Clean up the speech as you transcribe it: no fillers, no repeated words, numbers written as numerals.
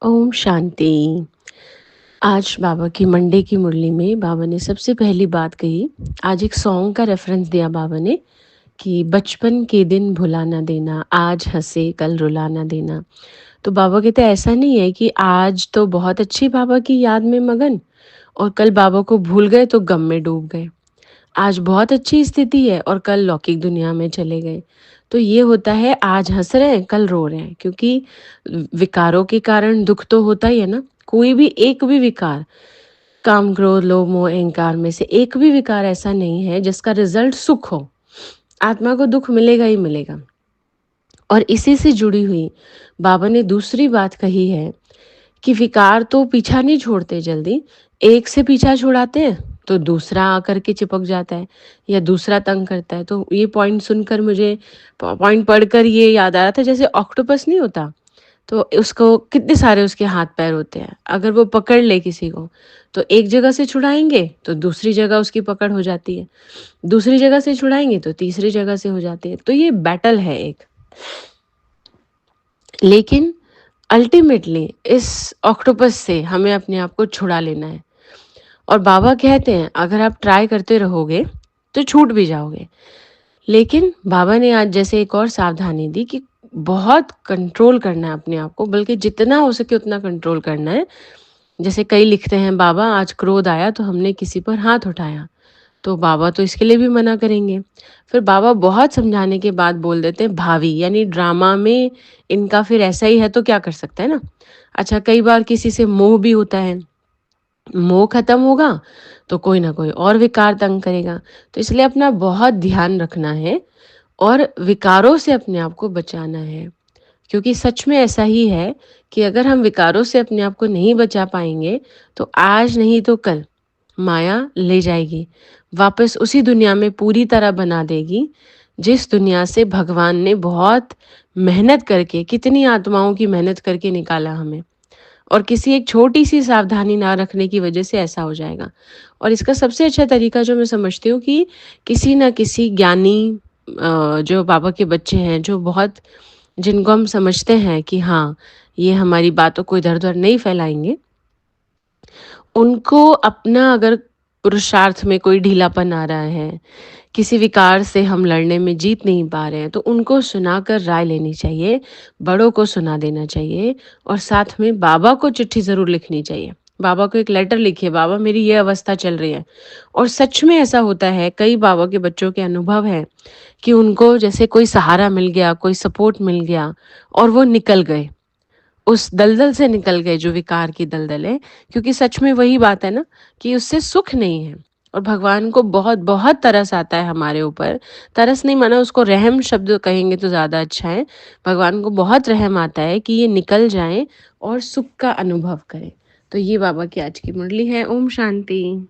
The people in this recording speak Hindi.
ओम शांति। आज बाबा की मंडे की मुरली में बाबा ने सबसे पहली बात कही। आज एक सॉन्ग का रेफरेंस दिया बाबा ने कि बचपन के दिन भुला ना देना, आज हंसे कल रुला ना देना। तो बाबा कहते ऐसा नहीं है कि आज तो बहुत अच्छी बाबा की याद में मगन और कल बाबा को भूल गए तो गम में डूब गए। आज बहुत अच्छी स्थिति है और कल लौकिक दुनिया में चले गए। तो ये होता है, आज हंस रहे हैं कल रो रहे हैं, क्योंकि विकारों के कारण दुख तो होता ही है ना। कोई भी एक भी विकार, काम क्रोध लोभ मोह अहंकार में से एक भी विकार ऐसा नहीं है जिसका रिजल्ट सुख हो। आत्मा को दुख मिलेगा ही मिलेगा। और इसी से जुड़ी हुई बाबा ने दूसरी बात कही है कि विकार तो पीछा नहीं छोड़ते जल्दी। एक से पीछा छुड़ाते हैं तो दूसरा आकर के चिपक जाता है या दूसरा तंग करता है। तो ये पॉइंट सुनकर मुझे, पॉइंट पढ़कर ये याद आ रहा था, जैसे ऑक्टोपस नहीं होता तो उसको कितने सारे उसके हाथ पैर होते हैं। अगर वो पकड़ ले किसी को तो एक जगह से छुड़ाएंगे तो दूसरी जगह उसकी पकड़ हो जाती है, दूसरी जगह से छुड़ाएंगे तो तीसरी जगह से हो जाती है। तो ये बैटल है एक। लेकिन अल्टीमेटली इस ऑक्टोपस से हमें अपने आप को छुड़ा लेना है। और बाबा कहते हैं अगर आप ट्राई करते रहोगे तो छूट भी जाओगे। लेकिन बाबा ने आज जैसे एक और सावधानी दी कि बहुत कंट्रोल करना है अपने आप को, बल्कि जितना हो सके उतना कंट्रोल करना है। जैसे कई लिखते हैं, बाबा आज क्रोध आया तो हमने किसी पर हाथ उठाया, तो बाबा तो इसके लिए भी मना करेंगे। फिर बाबा बहुत समझाने के बाद बोल देते हैं भावी, यानी ड्रामा में इनका फिर ऐसा ही है तो क्या कर सकता है ना। अच्छा, कई बार किसी से मोह भी होता है, मोह खत्म होगा तो कोई ना कोई और विकार तंग करेगा। तो इसलिए अपना बहुत ध्यान रखना है और विकारों से अपने आप को बचाना है। क्योंकि सच में ऐसा ही है कि अगर हम विकारों से अपने आप को नहीं बचा पाएंगे तो आज नहीं तो कल माया ले जाएगी, वापस उसी दुनिया में पूरी तरह बना देगी जिस दुनिया से भगवान ने बहुत मेहनत करके, कितनी आत्माओं की मेहनत करके निकाला हमें। और किसी एक छोटी सी सावधानी ना रखने की वजह से ऐसा हो जाएगा। और इसका सबसे अच्छा तरीका जो मैं समझती हूँ कि किसी ना किसी ज्ञानी, जो बाबा के बच्चे हैं, जो बहुत, जिनको हम समझते हैं कि हाँ ये हमारी बातों को इधर उधर नहीं फैलाएंगे, उनको अपना, अगर पुरुषार्थ में कोई ढीलापन आ रहा है, किसी विकार से हम लड़ने में जीत नहीं पा रहे हैं, तो उनको सुनाकर राय लेनी चाहिए, बड़ों को सुना देना चाहिए। और साथ में बाबा को चिट्ठी ज़रूर लिखनी चाहिए। बाबा को एक लेटर लिखिए, बाबा मेरी ये अवस्था चल रही है। और सच में ऐसा होता है, कई बाबा के बच्चों के अनुभव है कि उनको जैसे कोई सहारा मिल गया, कोई सपोर्ट मिल गया और वो निकल गए, उस दलदल से निकल गए जो विकार की दलदल है। क्योंकि सच में वही बात है ना कि उससे सुख नहीं है। और भगवान को बहुत बहुत तरस आता है हमारे ऊपर। तरस नहीं माना, उसको रहम शब्द कहेंगे तो ज़्यादा अच्छा है। भगवान को बहुत रहम आता है कि ये निकल जाएं और सुख का अनुभव करें। तो ये बाबा की आज की मुरली है। ओम शांति।